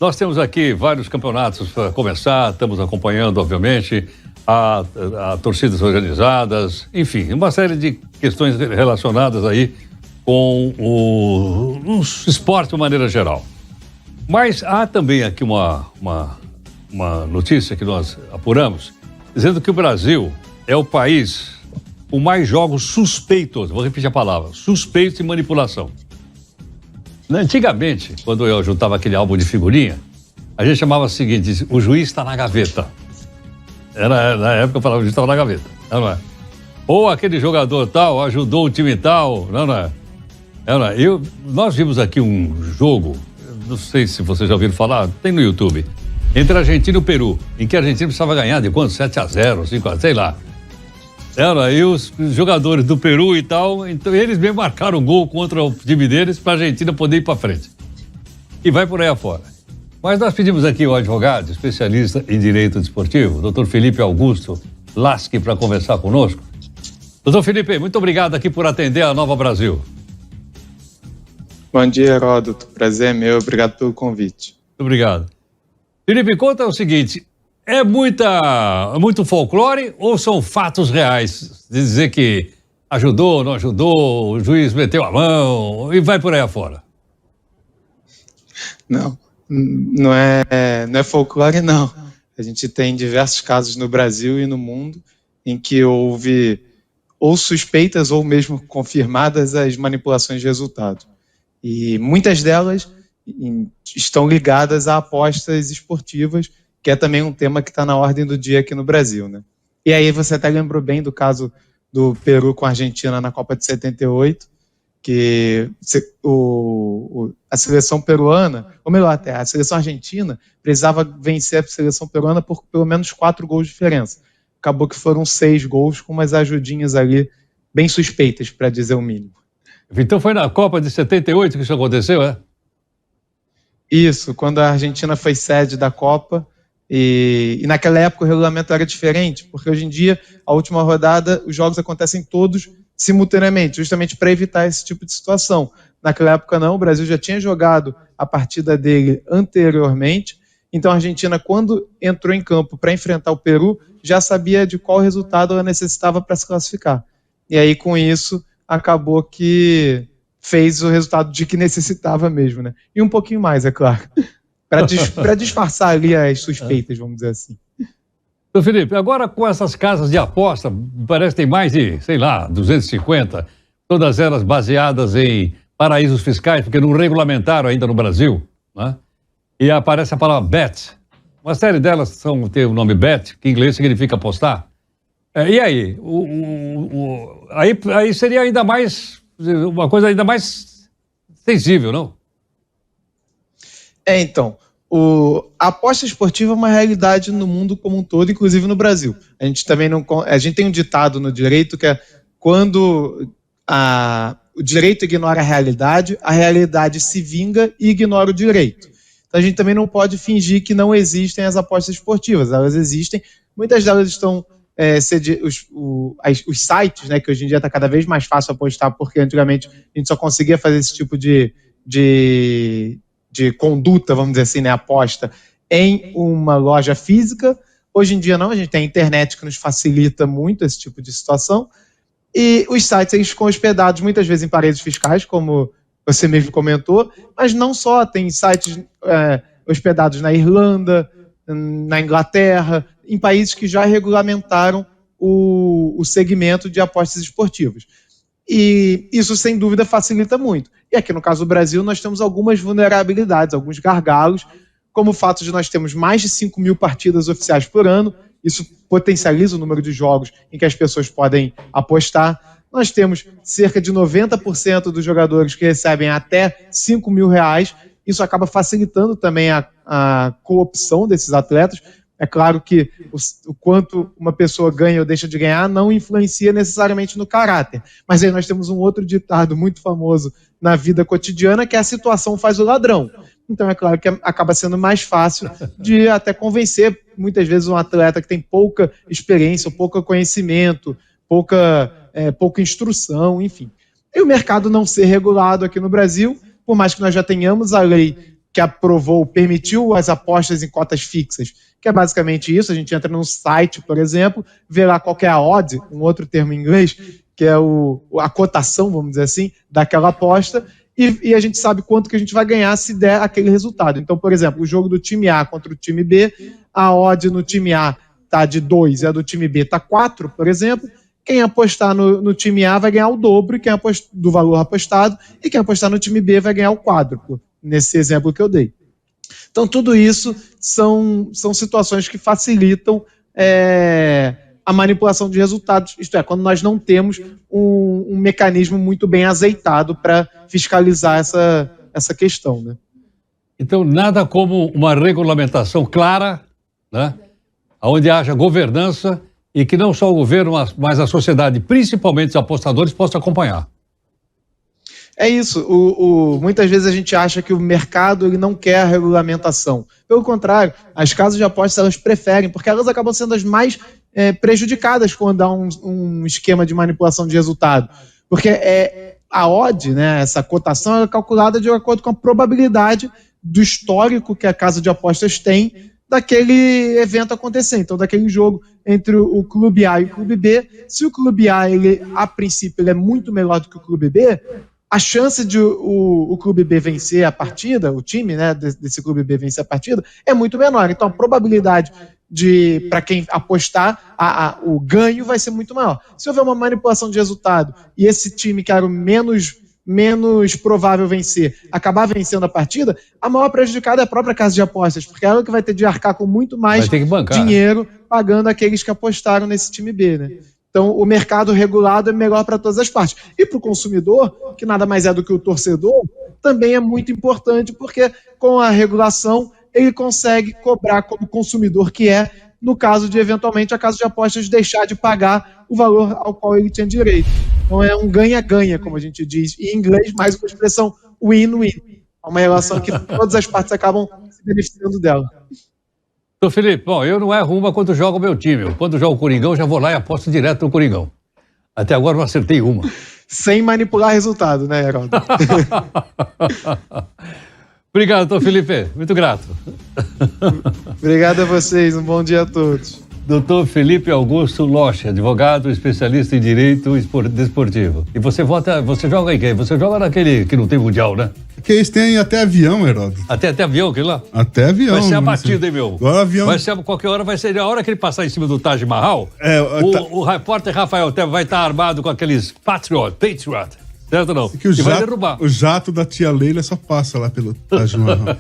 Nós temos aqui vários campeonatos para começar, estamos acompanhando, obviamente, a torcidas organizadas, enfim, uma série de questões relacionadas aí com o esporte de maneira geral. Mas há também aqui uma notícia que nós apuramos, dizendo que o Brasil é o país com mais jogos suspeitos, vou repetir a palavra, suspeitos de manipulação. Antigamente, quando eu juntava aquele álbum de figurinha, a gente chamava o seguinte, o juiz está na gaveta. Na época eu falava, o juiz estava na gaveta, não é? Ou aquele jogador tal ajudou o time tal, não é? Nós vimos aqui um jogo, não sei se vocês já ouviram falar, tem no YouTube, entre a Argentina e o Peru, em que a Argentina precisava ganhar de quanto? 7-0, 5-0, sei lá. E os jogadores do Peru e tal, então eles mesmo marcaram um gol contra o time deles para a Argentina poder ir para frente. E vai por aí afora. Mas nós pedimos aqui o advogado, especialista em direito desportivo, doutor Felipe Augusto Laschi, para conversar conosco. Doutor Felipe, muito obrigado aqui por atender a Nova Brasil. Bom dia, Heródoto. Prazer é meu. Obrigado pelo convite. Muito obrigado. Felipe, conta o seguinte, é muito folclore ou são fatos reais? De dizer que ajudou, não ajudou, o juiz meteu a mão e vai por aí afora. Não é folclore, não. A gente tem diversos casos no Brasil e no mundo em que houve ou suspeitas ou mesmo confirmadas as manipulações de resultado. E muitas delas estão ligadas a apostas esportivas, que é também um tema que está na ordem do dia aqui no Brasil, né? E aí você até lembrou bem do caso do Peru com a Argentina na Copa de 78, que a seleção peruana, ou melhor até, a seleção argentina precisava vencer a seleção peruana por pelo menos 4 gols de diferença. Acabou que foram 6 gols com umas ajudinhas ali bem suspeitas, para dizer o mínimo. Então foi na Copa de 78 que isso aconteceu, é? Isso, quando a Argentina foi sede da Copa, e naquela época o regulamento era diferente, porque hoje em dia, a última rodada, os jogos acontecem todos simultaneamente, justamente para evitar esse tipo de situação. Naquela época não, o Brasil já tinha jogado a partida dele anteriormente, então a Argentina, quando entrou em campo para enfrentar o Peru, já sabia de qual resultado ela necessitava para se classificar. E aí, com isso, acabou que fez o resultado de que necessitava mesmo, né? E um pouquinho mais, é claro. Para disfarçar ali as suspeitas, vamos dizer assim. Então, Felipe, agora com essas casas de aposta, parece que tem mais de, 250, todas elas baseadas em paraísos fiscais, porque não regulamentaram ainda no Brasil, né? E aparece a palavra bet. Uma série delas tem o nome bet, que em inglês significa apostar. E aí? Aí seria ainda mais, uma coisa ainda mais sensível, não? Então, a aposta esportiva é uma realidade no mundo como um todo, inclusive no Brasil. A gente tem um ditado no direito que é quando o direito ignora a realidade se vinga e ignora o direito. Então a gente também não pode fingir que não existem as apostas esportivas. Elas existem, muitas delas estão os sites, né, que hoje em dia está cada vez mais fácil apostar, porque antigamente a gente só conseguia fazer esse tipo de conduta, vamos dizer assim, né, aposta em uma loja física. Hoje em dia não, a gente tem a internet que nos facilita muito esse tipo de situação, e os sites eles ficam hospedados muitas vezes em paraísos fiscais, como você mesmo comentou, mas não só, tem sites hospedados na Irlanda, na Inglaterra, em países que já regulamentaram o segmento de apostas esportivas. E isso, sem dúvida, facilita muito. E aqui no caso do Brasil, nós temos algumas vulnerabilidades, alguns gargalos, como o fato de nós termos mais de 5 mil partidas oficiais por ano. Isso potencializa o número de jogos em que as pessoas podem apostar. Nós temos cerca de 90% dos jogadores que recebem até 5 mil reais. Isso acaba facilitando também a coopção desses atletas. É claro que o quanto uma pessoa ganha ou deixa de ganhar não influencia necessariamente no caráter. Mas aí nós temos um outro ditado muito famoso na vida cotidiana, que é a situação faz o ladrão. Então é claro que acaba sendo mais fácil de até convencer, muitas vezes, um atleta que tem pouca experiência, pouco conhecimento, pouca instrução, enfim. E o mercado não ser regulado aqui no Brasil, por mais que nós já tenhamos a lei que aprovou, permitiu as apostas em cotas fixas, que é basicamente isso. A gente entra num site, por exemplo, vê lá qual que é a odd, um outro termo em inglês, que é a cotação, vamos dizer assim, daquela aposta, e a gente sabe quanto que a gente vai ganhar se der aquele resultado. Então, por exemplo, o jogo do time A contra o time B, a odd no time A está de 2 e a do time B está 4, por exemplo. Quem apostar no time A vai ganhar o dobro do valor apostado, e quem apostar no time B vai ganhar o quádruplo, nesse exemplo que eu dei. Então, tudo isso são situações que facilitam a manipulação de resultados, isto é, quando nós não temos um mecanismo muito bem azeitado para fiscalizar essa questão, né? Então, nada como uma regulamentação clara, né, onde haja governança e que não só o governo, mas a sociedade, principalmente os apostadores, possam acompanhar. É isso. Muitas vezes a gente acha que o mercado ele não quer a regulamentação. Pelo contrário, as casas de apostas elas preferem, porque elas acabam sendo as mais prejudicadas quando há um esquema de manipulação de resultado. Porque a odd, né, essa cotação, é calculada de acordo com a probabilidade do histórico que a casa de apostas tem daquele evento acontecer. Então, daquele jogo entre o clube A e o clube B, se o clube A, a princípio, ele é muito melhor do que o clube B, a chance de o clube B vencer a partida, o time, né, desse clube B vencer a partida, é muito menor. Então, a probabilidade para quem apostar, o ganho vai ser muito maior. Se houver uma manipulação de resultado e esse time que era o menos provável vencer, acabar vencendo a partida, a maior prejudicada é a própria casa de apostas, porque é ela que vai ter de arcar com muito mais dinheiro pagando aqueles que apostaram nesse time B, né? Então, o mercado regulado é melhor para todas as partes. E para o consumidor, que nada mais é do que o torcedor, também é muito importante, porque com a regulação ele consegue cobrar como consumidor que no caso de, eventualmente, a casa de apostas deixar de pagar o valor ao qual ele tinha direito. Então, é um ganha-ganha, como a gente diz. E em inglês, mais uma expressão win-win. É uma relação que todas as partes acabam se beneficiando dela. Então, Felipe, bom, eu não erro uma quando jogo o meu time. Quando jogo o Coringão, eu já vou lá e aposto direto no Coringão. Até agora eu não acertei uma. Sem manipular resultado, né, Heraldo? Obrigado, doutor Felipe. Muito grato. Obrigado a vocês. Um bom dia a todos. Doutor Felipe Augusto Loche, advogado, especialista em direito desportivo. E você joga em quem? Você joga naquele que não tem mundial, né? Que eles têm até avião, Heródoto. Até avião, aquele lá? Até avião. Vai ser abatido, hein, meu? Agora avião... Qualquer hora vai ser... A hora que ele passar em cima do Taj Mahal, o repórter Rafael Teva vai estar armado com aqueles Patriot, certo ou não? Que vai derrubar. O jato da tia Leila só passa lá pelo Taj Mahal.